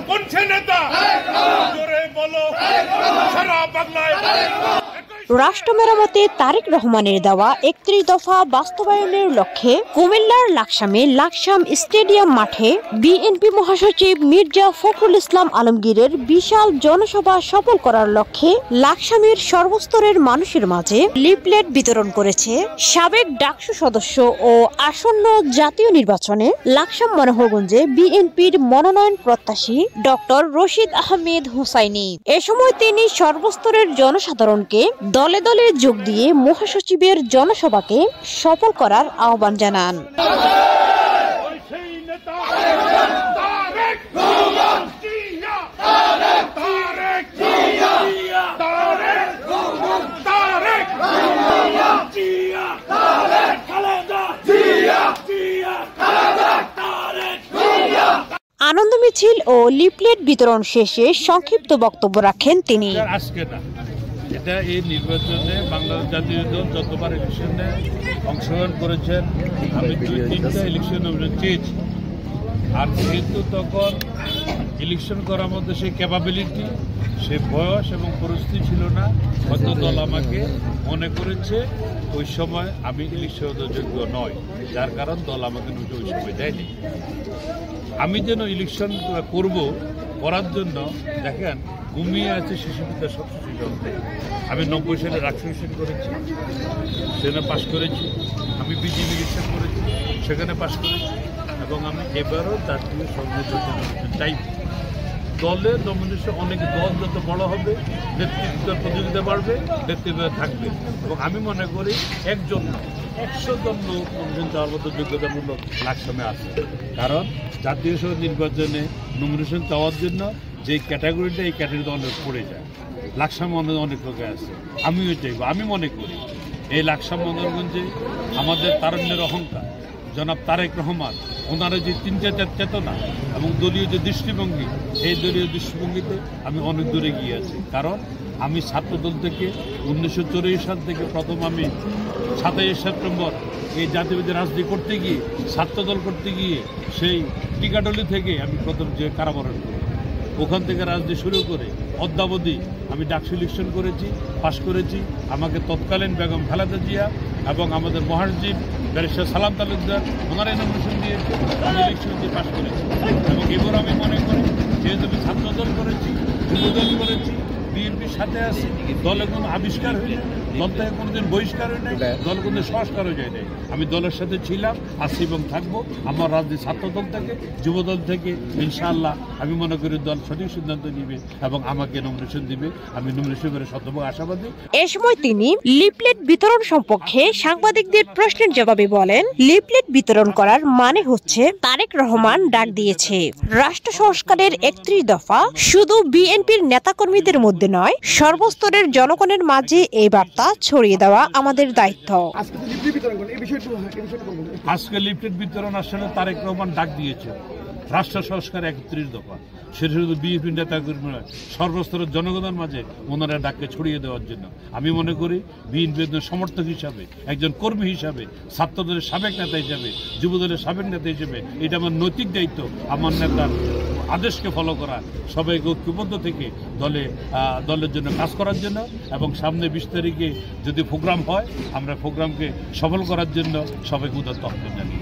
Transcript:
কোনছে নেতা জোরে বলো সারা বাংলায়। রাষ্ট্র মেরামতে তারেক রহমানের দেওয়া ৩১ দফা বাস্তবায়নের লক্ষ্যে কুমিল্লার লাকসামে লাকসাম স্টেডিয়াম মাঠে বিএনপি মহাসচিব মির্জা ফখরুল ইসলাম আলমগীরের বিশাল জনসভা সফল করার লক্ষ্যে লাকসামের সর্বস্তরের মানুষের মাঝে লিফলেট বিতরণ করেছে সাবেক ডাকসু সদস্য ও আসন্ন জাতীয় নির্বাচনে লাকসাম মনোহরগঞ্জে বিএনপির মনোনয়ন প্রত্যাশী ডক্টর রশিদ আহমেদ হুসাইনি। এ সময় তিনি সর্বস্তরের জনসাধারণকে দলে দলে যোগ দিয়ে মহাসচিবের জনসভাকে সফল করার আহ্বান জানান। আনন্দ মিছিল ও লিফলেট বিতরণ শেষে সংক্ষিপ্ত বক্তব্য রাখেন তিনি। এটা এই নির্বাচনে বাংলাদেশ জাতীয় দল যতবার ইলেকশনে অংশগ্রহণ করেছেন, আমি 2-3টা ইলেকশন চেয়েছি। আর যেহেতু তখন ইলেকশন করার মধ্যে সেই ক্যাপাবিলিটি, সে বয়স এবং পরিস্থিতি ছিল না, হয়তো দল আমাকে মনে করেছে ওই সময় আমি ইলেকশনের যোগ্য নয়, যার কারণ দল আমাকে ওই সময় দেয়নি। আমি যেন ইলেকশন করার জন্য দেখেন ঘুমিয়ে আছে শিশুবিদ্যা সব শিশু। আমি 90 সালে রাষ্ট্রমিশন করেছি, সেখানে পাশ করেছি। আমি বিজেপি ইলেকশন করেছি, সেখানে পাশ করেছি। এবং আমি এবারও জাতীয় সংসদ চাই। দলের নমিনেশন অনেক দল যত বড় হবে, নেতৃত্ব প্রতিযোগিতা বাড়বে, নেতৃত্ব থাকবে। এবং আমি মনে করি 100 জন লোক নমিনেশন দেওয়ার মতো যোগ্যতামূলক লাকসামে আছে। কারণ জাতীয় সংসদ নির্বাচনে নমিনেশন চাওয়ার জন্য যে ক্যাটাগরিটা, এই ক্যাটাগরিতে অনেক পড়ে যায়। লাকসাম অনেক লোকে আছে, আমিও চাইব। আমি মনে করি এই লাকসাম মনোহরগঞ্জে আমাদের তারুণ্যের অহংকার জনাব তারেক রহমান, ওনারা যে চিন্তা চেতনা এবং দলীয় যে দৃষ্টিভঙ্গি, এই দলীয় দৃষ্টিভঙ্গিতে আমি অনেক দূরে গিয়ে আছি। কারণ আমি ছাত্রদল থেকে 1984 সাল থেকে প্রথম আমি 27 সেপ্টেম্বর এই জাতীয়বাদী রাজনীতি করতে গিয়ে, ছাত্রদল করতে গিয়ে সেই টিকাডলি থেকে আমি প্রথম যে কারাবরণ করি, ওখান থেকে রাজনীতি শুরু করে অদ্যাবধি আমি ডাকসু ইলেকশন করেছি, পাশ করেছি। আমাকে তৎকালীন বেগম খালেদা জিয়া এবং আমাদের মহাসচিব ব্যারিস্টার সালাম তালুকদার ওনারা নমিনেশন দিয়েছে, আমি ইলেকশন দিয়ে পাশ করেছি। এবং এবার আমি মনে করি যেহেতু আমি ছাত্রদল করেছি, যুবদল করেছি, বিএনপির সাথে আছে, দলে কোনো আবিষ্কার হয়ে যায়, দল থেকে কোনোদিন বহিষ্কার হয়ে নাই, দল কোনোদিন সংস্কার হয়ে যায় নাই। আমি দলের সাথে ছিলাম, আছি এবং থাকবো। আমার রাজনীতি ছাত্রদল থেকে, যুবদল থেকে ইনশাআল্লাহ আমি মনে করি দল সঠিক সিদ্ধান্ত নিবে এবং আমাকে নমিনেশন দিবে। আমি নমিনেশন করে শতভাগ আশাবাদী। এ সময় তিনি লিফলেট বিতরণ সম্পর্কে সাংবাদিকদের প্রশ্নের জবাবে বলেন, লিফলেট বিতরণ করার মানে হচ্ছে তারেক রহমান ডাক দিয়েছে রাষ্ট্র সংস্কারের ৩১ দফা শুধু বিএনপির নেতাকর্মীদের মধ্যে নয়, সর্বস্তরের জনগণের মাঝে এই বার্তা ছড়িয়ে দেওয়া আমাদের দায়িত্ব। আজকে লিফলেট বিতরণ আসলে তারেক রহমান ডাক দিয়েছে রাষ্ট্র সংস্কার ৩১ দফা, সেটা শুধু বিএনপি নেতাকর্মী নয়, সর্বস্তরের জনগণের মাঝে ওনারা ডাককে ছড়িয়ে দেওয়ার জন্য। আমি মনে করি বিএনপির সমর্থক হিসাবে, একজন কর্মী হিসাবে, ছাত্রদলের সাবেক নেতা হিসাবে, যুবদলের সাবেক নেতা হিসেবে এটা আমার নৈতিক দায়িত্ব, আমার নেতার আদেশকে ফলো করা, সবাইকে ঐক্যবদ্ধ থেকে দলের জন্য কাজ করার জন্য। এবং সামনে 20 তারিখে যদি প্রোগ্রাম হয়, আমরা প্রোগ্রামকে সফল করার জন্য সবাইকে উদাত্ত আহ্বান জানাই।